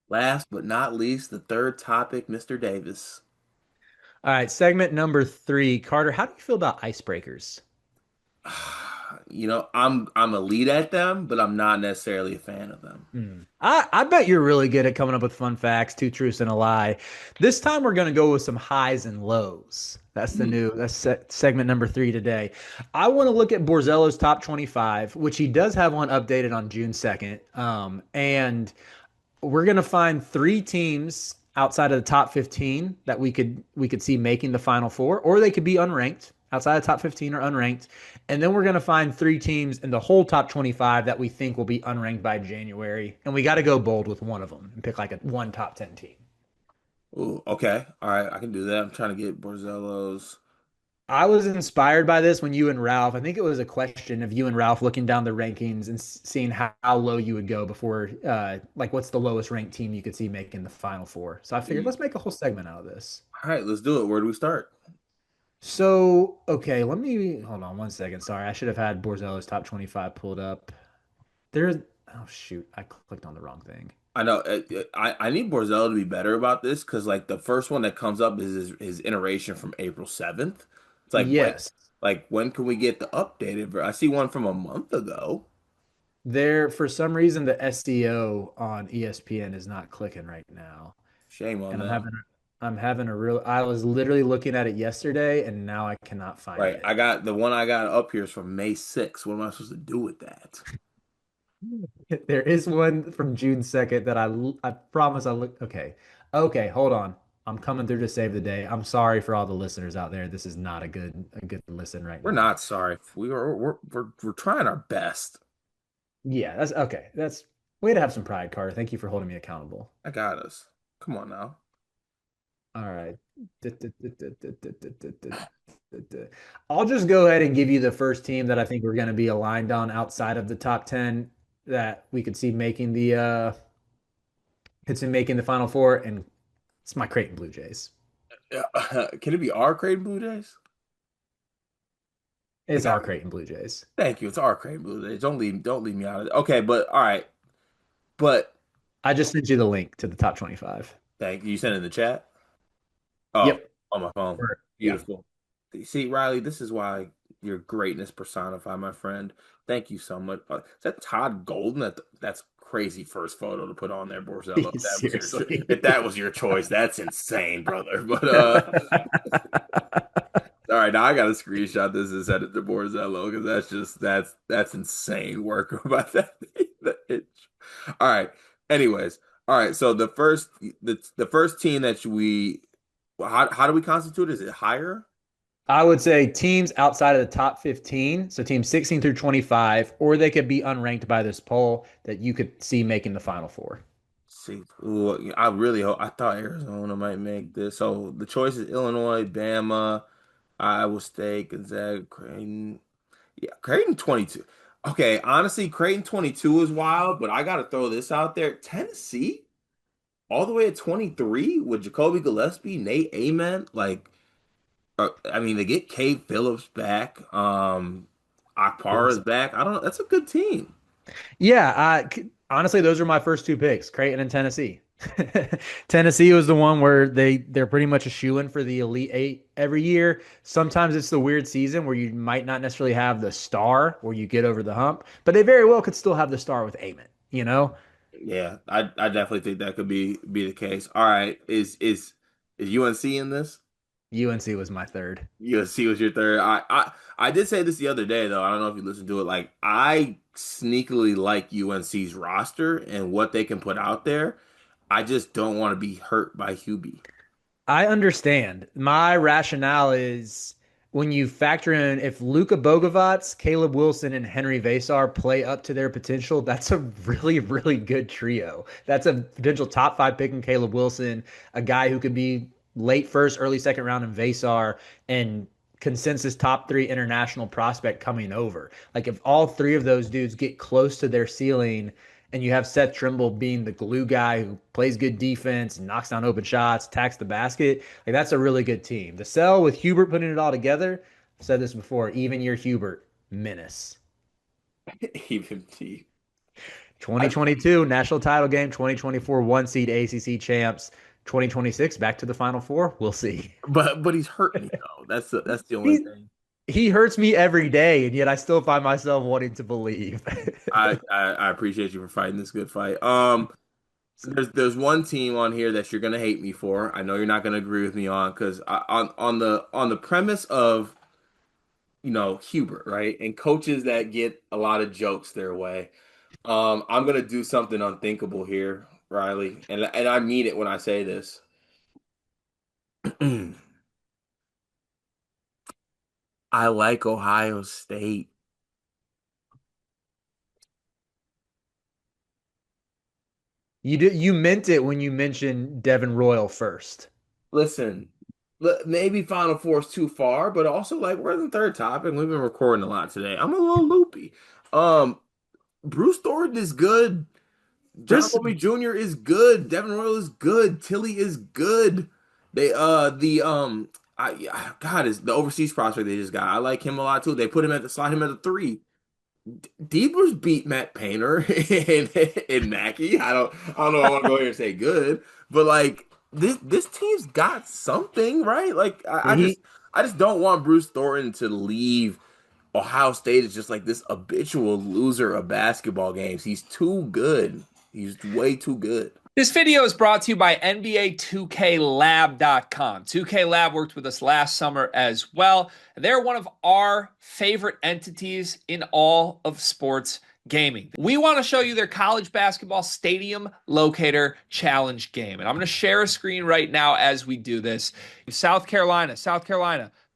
Last but not least, the third topic, Mr. Davis. All right, segment number three. Carter, how do you feel about icebreakers? I'm elite at them, but I'm not necessarily a fan of them. I bet you're really good at coming up with fun facts, two truths and a lie. This time we're going to go with some highs and lows. That's segment number three today. I want to look at Borzello's top 25, which he does have one updated on June 2nd. And we're going to find three teams outside of the top 15 that we could see making the final four, or they could be unranked outside of the top 15 or unranked. And then we're going to find three teams in the whole top 25 that we think will be unranked by January. And we got to go bold with one of them and pick like a one top 10 team. Ooh, okay. All right, I can do that. I'm trying to get Borzello's. I was inspired by this when you and Ralph, I think it was a question of you and Ralph looking down the rankings and seeing how low you would go before, like, what's the lowest ranked team you could see making the final four. So I figured let's make a whole segment out of this. All right, let's do it. Where do we start? So, okay, let me hold on one second. Sorry, I should have had Borzello's top 25 pulled up. There's, oh shoot, I clicked on the wrong thing. I know. I need Borzello to be better about this because like the first one that comes up is his iteration from April 7th. It's Yes, like when can we get the updated? I see one from a month ago. there for some reason the SEO on ESPN is not clicking right now. Shame on And them. I'm having a real I was literally looking at it yesterday and now I cannot find Right. it. I got the one I got up here is from May 6th. What am I supposed to do with that? There is one from June 2nd that I promise I look okay. Okay, hold on. I'm coming through to save the day. I'm sorry for all the listeners out there. This is not a good listen right We're now. not sorry. We're trying our best. Yeah, that's okay. That's way to have some pride, Carter. Thank you for holding me accountable. I got us. Come on now. All right. I'll just go ahead and give you the first team that I think we're going to be aligned on outside of the top 10 that we could see making the final four, and it's my Creighton Blue Jays. Can it be our Creighton Blue Jays? It It's got our to be. Creighton Blue Jays. Thank you. It's our Creighton Blue Jays. Don't leave me out of it. Okay, but all right. But I just sent you the link to the top 25. thank you. You sent it in the chat. Oh, Yep. on my phone. Yeah. Beautiful. See, Riley, this is why your greatness personified, my friend. Thank you so much. Is that Todd Golden? That's crazy first photo to put on there, Borzello. If that was your Seriously. if that was your choice, that's insane, brother. But all right, now I gotta screenshot this and send it to Borzello because that's insane work about that. All right. Anyways, all right. So the first team that we how do we constitute? Is it higher? I would say teams outside of the top 15, so teams 16 through 25, or they could be unranked by this poll that you could see making the final four. See, ooh, I really hope I thought Arizona might make this. So the choice is Illinois, Bama, Iowa State, Gonzaga, Creighton. Yeah, Creighton 22. Okay, honestly, Creighton 22 is wild, but I gotta throw this out there. Tennessee, all the way at 23 with Jacoby Gillespie, Nate Amen. Like, I mean, they get Cade Phillips back. Akpara is Yes. back. I don't know. That's a good team. Yeah, honestly, those are my first two picks, Creighton and Tennessee. Tennessee was the one where they're pretty much a shoe-in for the Elite Eight every year. Sometimes it's the weird season where you might not necessarily have the star where you get over the hump, but they very well could still have the star with Amen, you know? Yeah, I definitely think that could be the case. All right, is UNC in this? UNC was my third. UNC was your third. I did say this the other day though. I don't know if you listened to it. Like I sneakily like UNC's roster and what they can put out there. I just don't want to be hurt by Hubie. I understand. My rationale is when you factor in if Luka Bogovac, Caleb Wilson, and Henry Vasar play up to their potential, that's a really, really good trio. That's a potential top five pick in Caleb Wilson, a guy who could be late first, early second round in Vasar, and consensus top three international prospect coming over. Like if all three of those dudes get close to their ceiling and you have Seth Trimble being the glue guy who plays good defense, knocks down open shots, attacks the basket, like that's a really good team. The cell with Hubert putting it all together, I've said this before, even year Hubert, menace. Even T. I, 2022 national title game, 2024 one seed ACC champs, 2026 back to the Final Four. We'll see. but he's hurt me though. That's the only He thing. he hurts me every day, and yet I still find myself wanting to believe. I appreciate you for fighting this good fight. There's one team on here that you're gonna hate me for. I know you're not gonna agree with me on because on the premise of Hubert, right, and coaches that get a lot of jokes their way. I'm gonna do something unthinkable here, Riley, and I mean it when I say this. I like Ohio State. You meant it when you mentioned Devin Royal first. Listen, maybe Final Four is too far, but also like we're in the third topic. We've been recording a lot today. I'm a little loopy. Um, Bruce Thornton is good. John Just Bowman Jr. is good. Devin Royal is good. Tilly is good. They the God is the overseas prospect they just got. I like him a lot too. They put him at the slot him at the three. Deepers beat Matt Painter and Mackey. I don't know. I want to go here and say good, but like this team's got something, right? Like he I just don't want Bruce Thornton to leave Ohio State as just like this habitual loser of basketball games. He's too good. He's way too good. This video is brought to you by NBA 2KLab.com. 2K Lab worked with us last summer as well. They're one of our favorite entities in all of sports gaming. We want to show you their college basketball stadium locator challenge game. And I'm going to share a screen right now as we do this. South Carolina,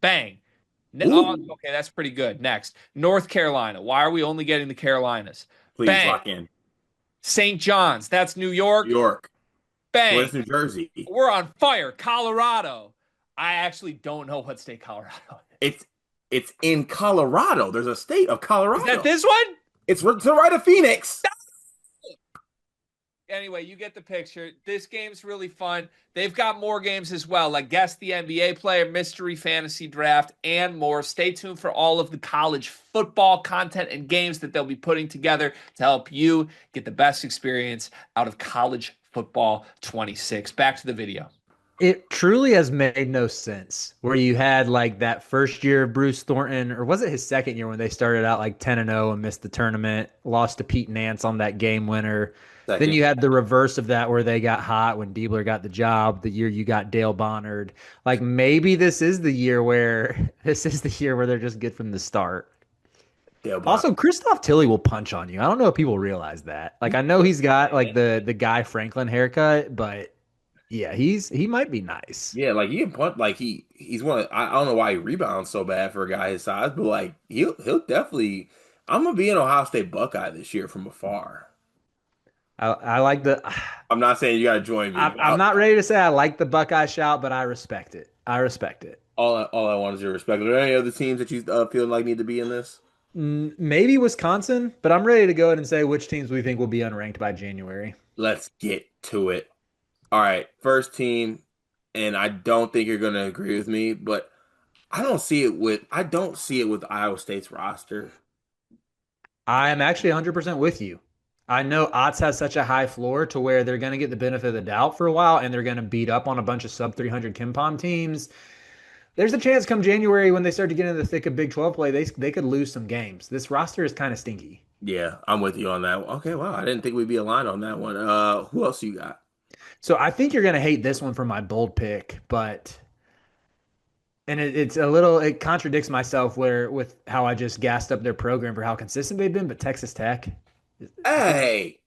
bang. Oh, Ooh, okay, that's pretty good. Next, North Carolina. Why are we only getting the Carolinas? please Bang. lock in. St. John's, that's New New York. York. Bang. Where's New Jersey? We're on fire. Colorado. I actually don't know what state Colorado is. It's in Colorado. There's a state of Is that Colorado. this one? It's to the right of Phoenix. Anyway, you get the picture. This game's really fun. They've got more games as well, like Guess the NBA Player, Mystery Fantasy Draft, and more. Stay tuned for all of the college football content and games that they'll be putting together to help you get the best experience out of college football 26. Back to the video. It truly has made no sense where you had like that first year of Bruce Thornton, or was it his second year when they started out like 10 and 0 and missed the tournament, lost to Pete Nance on that game winner. Then Second. you had the reverse of that where they got hot when Diebler got the job, the year you got Dale Bonnard. Like maybe this is the year where they're just good from the start. Dale Bond. Also, Christoph Tilly will punch on you. I don't know if people realize that. Like I know he's got like the Guy Franklin haircut, but yeah, he might be nice. Yeah, like he can punt. Like he's one. I don't know why he rebounds so bad for a guy his size, but like he'll definitely. I'm gonna be an Ohio State Buckeye this year from afar. I like the. I'm not saying you gotta join me, but I'm not ready to say I like the Buckeye shout, but I respect it. I respect it. all I want is your respect. Are there any other teams that you feel like need to be in this? Maybe Wisconsin, but I'm ready to go ahead and say which teams we think will be unranked by January. Let's get to it. All right, first team, and I don't think you're gonna agree with me, but I don't see it with Iowa State's roster. I am actually 100% with you. I know Otts has such a high floor to where they're going to get the benefit of the doubt for a while and they're going to beat up on a bunch of sub 300 Kimpom teams. There's a chance come January when they start to get into the thick of Big 12 play, they could lose some games. This roster is kind of stinky. Yeah, I'm with you on that. Okay, wow, I didn't think we'd be aligned on that one. Who else you got? So I think you're going to hate this one for my bold pick, but and it's a little it contradicts myself where with how I just gassed up their program for how consistent they've been, but Texas Tech, I think Hey,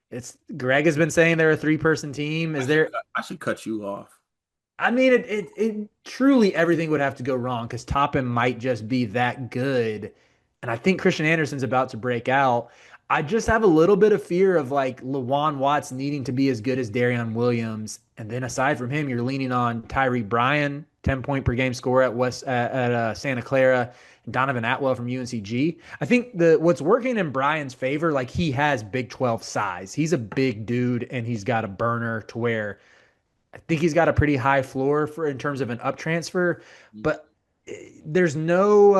it's Greg has been saying they're a three-person team. Is there I should cut you off. I mean, it truly everything would have to go wrong because Toppin might just be that good. And I think Christian Anderson's about to break out. I just have a little bit of fear of like Lawan Watts needing to be as good as Darion Williams. And then aside from him, you're leaning on Tyree Bryan, 10 point per game score at Santa Clara, and Donovan Atwell from UNCG. I think the what's working in Bryan's favor, like he has Big 12 size. He's a big dude and he's got a burner to where I think he's got a pretty high floor for in terms of an up transfer, but there's no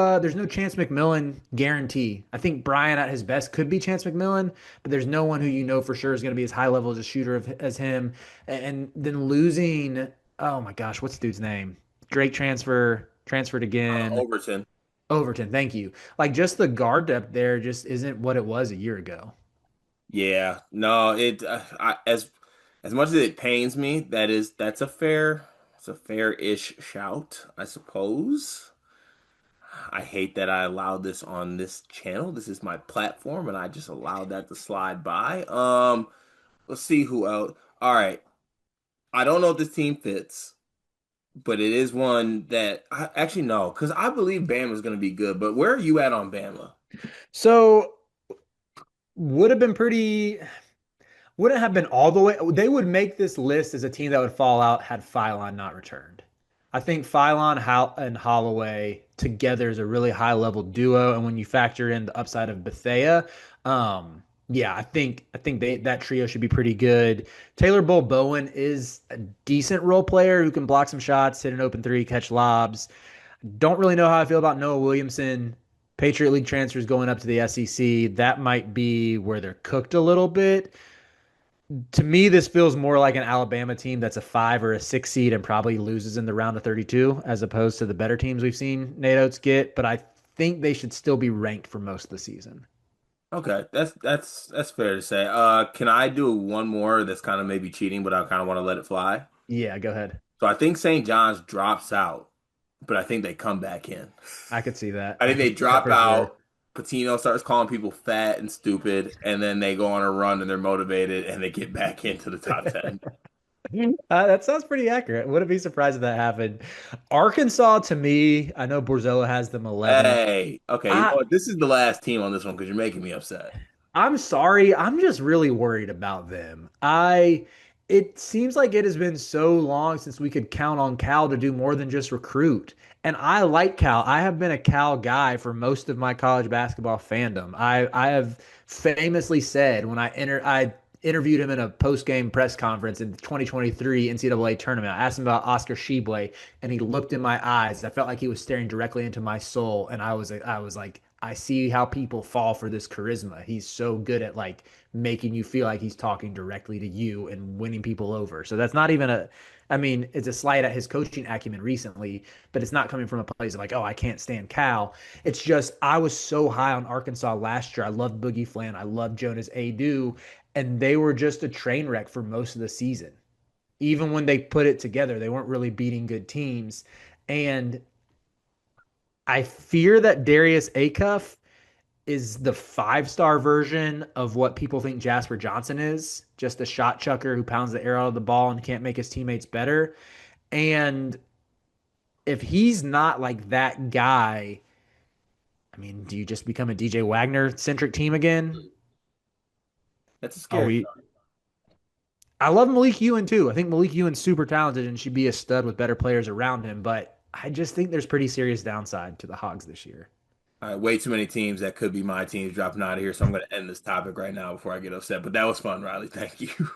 Chance McMillan guarantee. I think Brian at his best could be Chance McMillan, but there's no one who you know for sure is going to be as high level as a shooter as him. And then losing, oh my gosh, what's the dude's name? Drake transferred again. Overton. Overton, thank you. Like just the guard depth there just isn't what it was a year ago. Yeah, no, as much as it pains me, that's a it's a fair-ish shout, I suppose. I hate that I allowed this on this channel. This is my platform, and I just allowed that to slide by. Let's see who else. All right, I don't know if this team fits, but it is one that I actually know because I believe Bama's going to be good. But where are you at on Bama? So would have been pretty wouldn't have been all the way. They would make this list as a team that would fall out had Phylon not returned. I think Phylon and Holloway together is a really high level duo, and when you factor in the upside of Bethea, yeah, I think that trio should be pretty good. Taylor Bull Bowen is a decent role player who can block some shots, hit an open three, catch lobs. Don't really know how I feel about Noah Williamson. Patriot League transfers going up to the SEC. That might be where they're cooked a little bit. To me, this feels more like an Alabama team that's a 5 or a 6 seed and probably loses in the round of 32, as opposed to the better teams we've seen Nate Oates get. But I think they should still be ranked for most of the season. Okay, that's fair to say. Can I do one more that's kind of maybe cheating, but I kind of want to let it fly? Yeah, go ahead. So I think St. John's drops out, but I think they come back in. I could see that. I I think could they see that drop for sure. out. Patino starts calling people fat and stupid, and then they go on a run and they're motivated and they get back into the top 10. That sounds pretty accurate. Wouldn't be surprised if that happened. Arkansas, to me, I know Borzella has them 11th. Hey, okay, you know I what? This is the last team on this one because you're making me upset. I'm sorry. I'm just really worried about them. It seems like it has been so long since we could count on Cal to do more than just recruit. And I like Cal. I have been a Cal guy for most of my college basketball fandom. I have famously said when I interviewed him in a post-game press conference in the 2023 NCAA tournament. I asked him about Oscar Shibwe, and he looked in my eyes. I felt like he was staring directly into my soul, and I was like, I see how people fall for this charisma. He's so good at like making you feel like he's talking directly to you and winning people over. So that's not even a I mean, it's a slight at his coaching acumen recently, but it's not coming from a place of like, oh, I can't stand Cal. It's just I was so high on Arkansas last year. I loved Boogie Flan. I loved Jonas Adu, and they were just a train wreck for most of the season. Even when they put it together, they weren't really beating good teams. And I fear that Darius Acuff is the 5-star version of what people think Jasper Johnson is, just a shot chucker who pounds the air out of the ball and can't make his teammates better. And if he's not like that guy, I mean, do you just become a DJ Wagner centric team again? That's a Are scary we? thought. I love Malik Ewan too. I think Malik Ewan's super talented and should be a stud with better players around him. But I just think there's pretty serious downside to the Hogs this year. All right, way too many teams that could be my teams dropping out of here, so I'm going to end this topic right now before I get upset. But that was fun, Riley. Thank you.